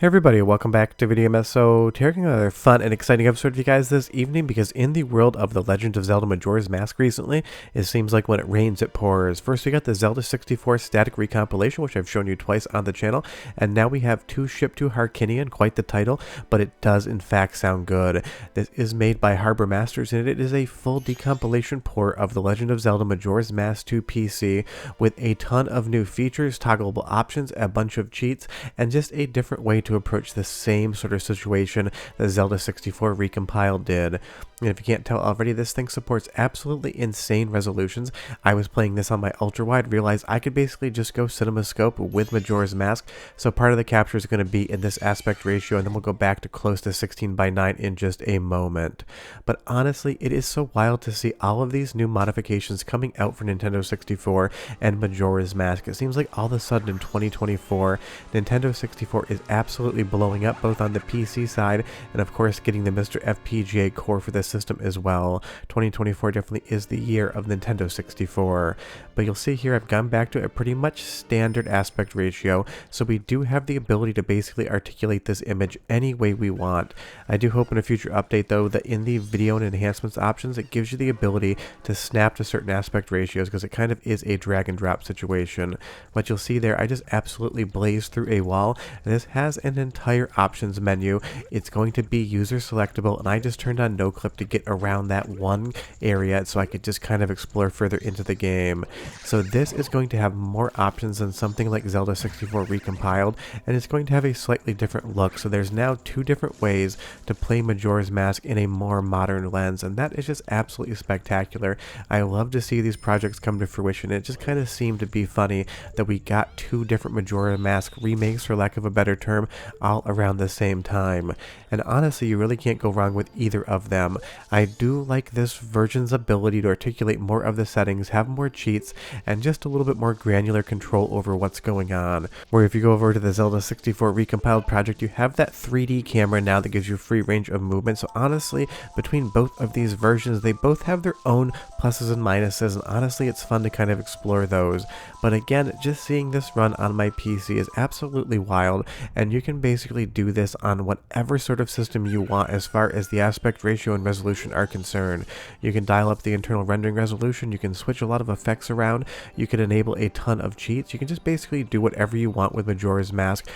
Hey everybody, welcome back to VideoMS. So, taking another fun and exciting episode for you guys this evening, because in the world of the Legend of Zelda Majora's Mask recently, it seems like when it rains it pours. First we got the Zelda 64 static recompilation, which I've shown you twice on the channel, and now we have two shipped to Harkinian, quite the title, but it does in fact sound good. This is made by HarbourMasters, and it is a full decompilation port of the Legend of Zelda Majora's Mask to PC, with a ton of new features, toggleable options, a bunch of cheats, and just a different way to approach the same sort of situation that Zelda 64 Recompiled did. And if you can't tell already, this thing supports absolutely insane resolutions. I was playing this on my ultra wide, realized I could basically just go CinemaScope with Majora's Mask, so part of the capture is going to be in this aspect ratio, and then we'll go back to close to 16:9 in just a moment. But honestly, it is so wild to see all of these new modifications coming out for Nintendo 64 and Majora's Mask. It seems like all of a sudden in 2024, Nintendo 64 is absolutely blowing up, both on the PC side and of course getting the MiSTer FPGA core for this system as well. 2024 definitely is the year of Nintendo 64. But you'll see here I've gone back to a pretty much standard aspect ratio, so we do have the ability to basically articulate this image any way we want. I do hope in a future update though that in the video and enhancements options it gives you the ability to snap to certain aspect ratios, because it kind of is a drag and drop situation. But you'll see there I just absolutely blazed through a wall, and this has an entire options menu. It's going to be user selectable, and I just turned on no clip to get around that one area so I could just kind of explore further into the game. So this is going to have more options than something like Zelda 64 Recompiled, and it's going to have a slightly different look. So there's now two different ways to play Majora's Mask in a more modern lens, and that is just absolutely spectacular. I love to see these projects come to fruition. It just kind of seemed to be funny that we got two different Majora Mask remakes, for lack of a better term, all around the same time. And honestly, you really can't go wrong with either of them. I do like this version's ability to articulate more of the settings, have more cheats, and just a little bit more granular control over what's going on. Where if you go over to the Zelda 64 Recompiled project, you have that 3D camera now that gives you free range of movement. So honestly, between both of these versions, they both have their own pluses and minuses, and honestly it's fun to kind of explore those. But again, just seeing this run on my PC is absolutely wild, and you can basically do this on whatever sort of system you want as far as the aspect ratio and resolution are concerned. You can dial up the internal rendering resolution, you can switch a lot of effects around, you can enable a ton of cheats, you can just basically do whatever you want with Majora's Mask.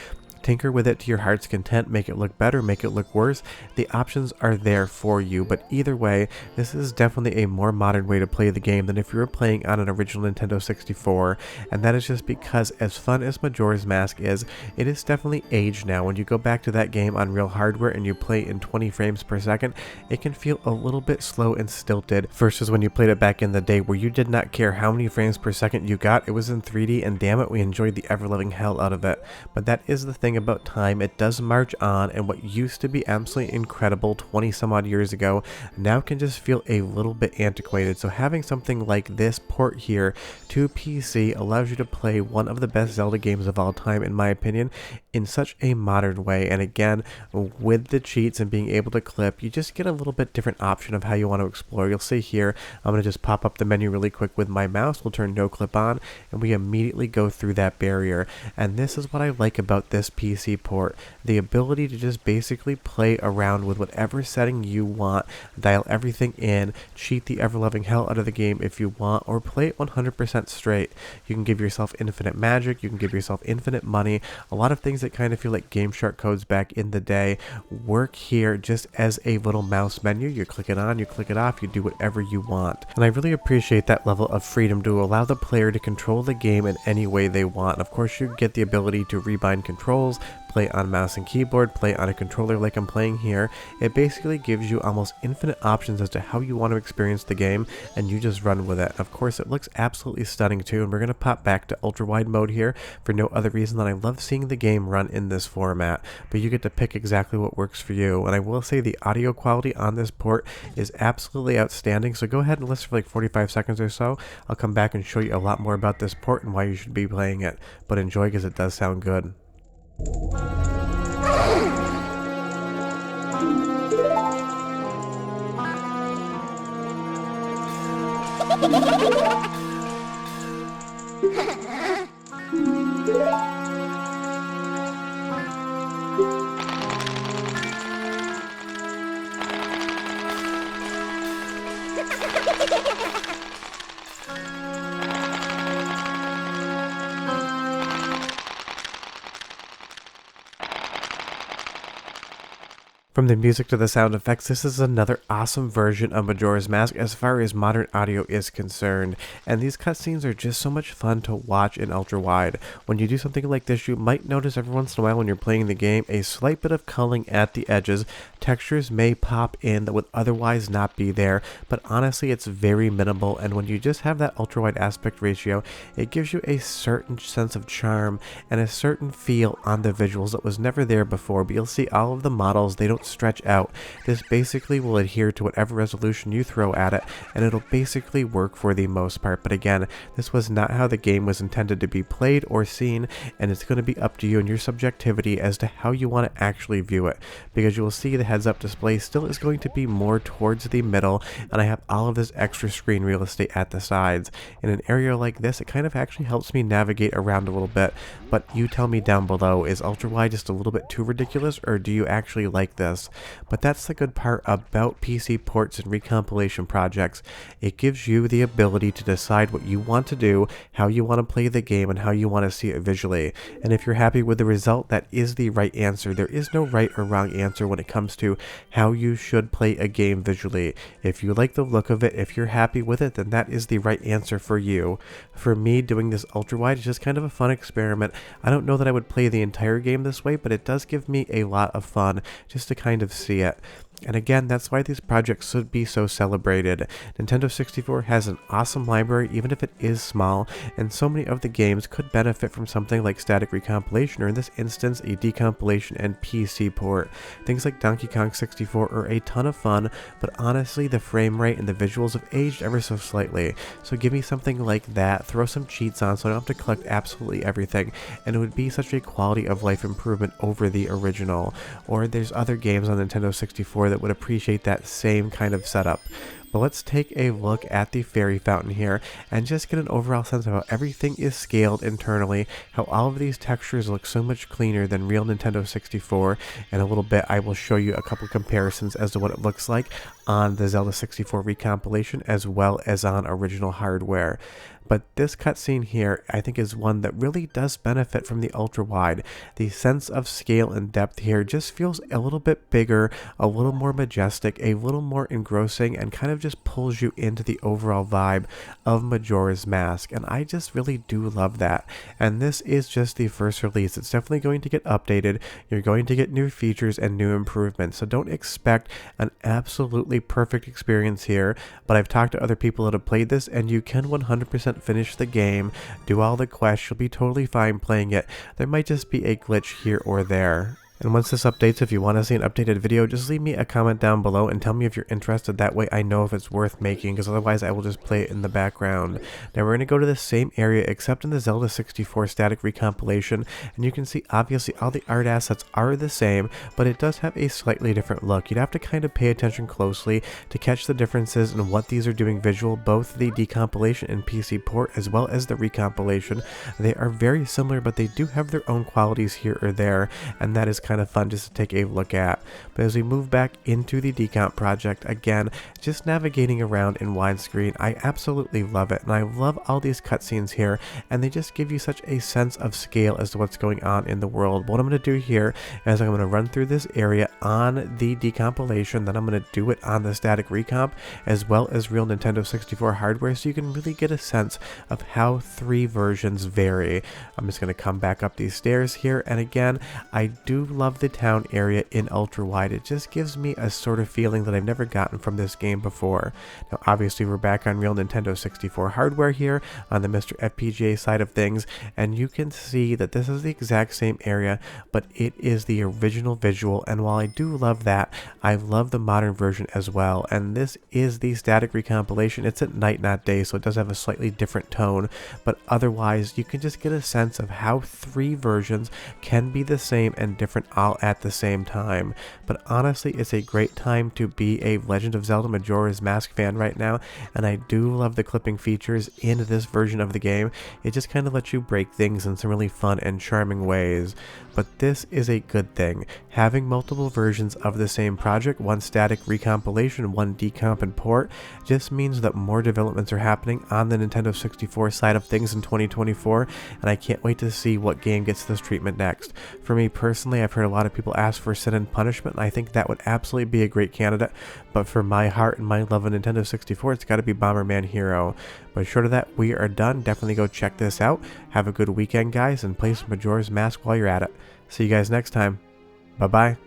Tinker with it to your heart's content, make it look better, make it look worse. The options are there for you, but either way, this is definitely a more modern way to play the game than if you were playing on an original Nintendo 64, and that is just because as fun as Majora's Mask is, it is definitely aged now. When you go back to that game on real hardware and you play in 20 frames per second, it can feel a little bit slow and stilted versus when you played it back in the day where you did not care how many frames per second you got. It was in 3D, and damn it, we enjoyed the ever-loving hell out of it. But that is the thing about time, it does march on, and what used to be absolutely incredible 20 some odd years ago now can just feel a little bit antiquated. So having something like this port here to PC allows you to play one of the best Zelda games of all time, in my opinion, in such a modern way. And again, with the cheats and being able to clip, you just get a little bit different option of how you want to explore. You'll see here, I'm going to just pop up the menu really quick with my mouse, we'll turn no clip on, and we immediately go through that barrier. And this is what I like about this PC port, the ability to just basically play around with whatever setting you want, dial everything in, cheat the ever-loving hell out of the game if you want, or play it 100% straight. You can give yourself infinite magic, you can give yourself infinite money. A lot of things that kind of feel like Game Shark codes back in the day work here just as a little mouse menu. You click it on, you click it off, you do whatever you want. And I really appreciate that level of freedom to allow the player to control the game in any way they want. Of course, you get the ability to rebind controls, play on mouse and keyboard, play on a controller like I'm playing here. It basically gives you almost infinite options as to how you want to experience the game, and you just run with it. Of course, it looks absolutely stunning too, and we're going to pop back to ultra wide mode here for no other reason than I love seeing the game run in this format, but you get to pick exactly what works for you. And I will say the audio quality on this port is absolutely outstanding, so go ahead and listen for like 45 seconds or so. I'll come back and show you a lot more about this port and why you should be playing it, but enjoy because it does sound good. From the music to the sound effects, this is another awesome version of Majora's Mask as far as modern audio is concerned, and these cutscenes are just so much fun to watch in ultra wide. When you do something like this, you might notice every once in a while when you're playing the game a slight bit of culling at the edges. Textures may pop in that would otherwise not be there, but honestly it's very minimal, and when you just have that ultra wide aspect ratio, it gives you a certain sense of charm and a certain feel on the visuals that was never there before. But you'll see all of the models, they don't stretch out. This basically will adhere to whatever resolution you throw at it, and it'll basically work for the most part. But again, this was not how the game was intended to be played or seen, and it's going to be up to you and your subjectivity as to how you want to actually view it, because you will see the heads-up display still is going to be more towards the middle, and I have all of this extra screen real estate at the sides. In an area like this, it kind of actually helps me navigate around a little bit. But you tell me down below, is ultra wide just a little bit too ridiculous, or do you actually like this? But that's the good part about PC ports and recompilation projects. It gives you the ability to decide what you want to do, how you want to play the game, and how you want to see it visually. And if you're happy with the result, that is the right answer. There is no right or wrong answer when it comes to how you should play a game visually. If you like the look of it, if you're happy with it, then that is the right answer for you. For me, doing this ultra wide is just kind of a fun experiment. I don't know that I would play the entire game this way, but it does give me a lot of fun just to kind of see it. And again, that's why these projects should be so celebrated. Nintendo 64 has an awesome library, even if it is small, and so many of the games could benefit from something like static recompilation, or in this instance, a decompilation and PC port. Things like Donkey Kong 64 are a ton of fun, but honestly, the frame rate and the visuals have aged ever so slightly. So give me something like that, throw some cheats on so I don't have to collect absolutely everything, and it would be such a quality of life improvement over the original. Or there's other games on Nintendo 64 that would appreciate that same kind of setup. But let's take a look at the fairy fountain here and just get an overall sense of how everything is scaled internally, how all of these textures look so much cleaner than real Nintendo 64. In a little bit I will show you a couple comparisons as to what it looks like on the Zelda 64 recompilation as well as on original hardware. But this cutscene here, I think, is one that really does benefit from the ultra wide. The sense of scale and depth here just feels a little bit bigger, a little more majestic, a little more engrossing, and kind of just pulls you into the overall vibe of Majora's Mask. And I just really do love that. And this is just the first release. It's definitely going to get updated. You're going to get new features and new improvements. So don't expect an absolutely perfect experience here. But I've talked to other people that have played this, and you can 100% finish the game, do all the quests, you'll be totally fine playing it. There might just be a glitch here or there. And once this updates, if you want to see an updated video, just leave me a comment down below and tell me if you're interested. That way I know if it's worth making, because otherwise I will just play it in the background. Now we're going to go to the same area except in the Zelda 64 static recompilation, and you can see obviously all the art assets are the same, but it does have a slightly different look. You'd have to kind of pay attention closely to catch the differences in what these are doing visual, both the decompilation and PC port as well as the recompilation. They are very similar, but they do have their own qualities here or there, and that is kind of fun just to take a look at. But as we move back into the decomp project, again, just navigating around in widescreen, I absolutely love it, and I love all these cutscenes here, and they just give you such a sense of scale as to what's going on in the world. But what I'm going to do here is I'm going to run through this area on the decompilation, then I'm going to do it on the static recomp as well as real Nintendo 64 hardware, so you can really get a sense of how three versions vary. I'm just going to come back up these stairs here, and again, I do love the town area in ultra wide. It just gives me a sort of feeling that I've never gotten from this game before. Now obviously we're back on real Nintendo 64 hardware here on the MiSTer FPGA side of things, and you can see that this is the exact same area, but it is the original visual. And while I do love that, I love the modern version as well. And this is the static recompilation. It's at night, not day, so it does have a slightly different tone, but otherwise you can just get a sense of how three versions can be the same and different all at the same time. But honestly, it's a great time to be a Legend of Zelda Majora's Mask fan right now, and I do love the clipping features in this version of the game. It just kind of lets you break things in some really fun and charming ways. But this is a good thing. Having multiple versions of the same project, one static recompilation, one decomp and port, just means that more developments are happening on the Nintendo 64 side of things in 2024, and I can't wait to see what game gets this treatment next. For me personally, I've heard a lot of people ask for Sin and Punishment, and I think that would absolutely be a great candidate. But for my heart and my love of Nintendo 64, it's got to be Bomberman Hero. But short of that, we are done. Definitely go check this out. Have a good weekend, guys, and play some Majora's Mask while you're at it. See you guys next time. Bye-bye.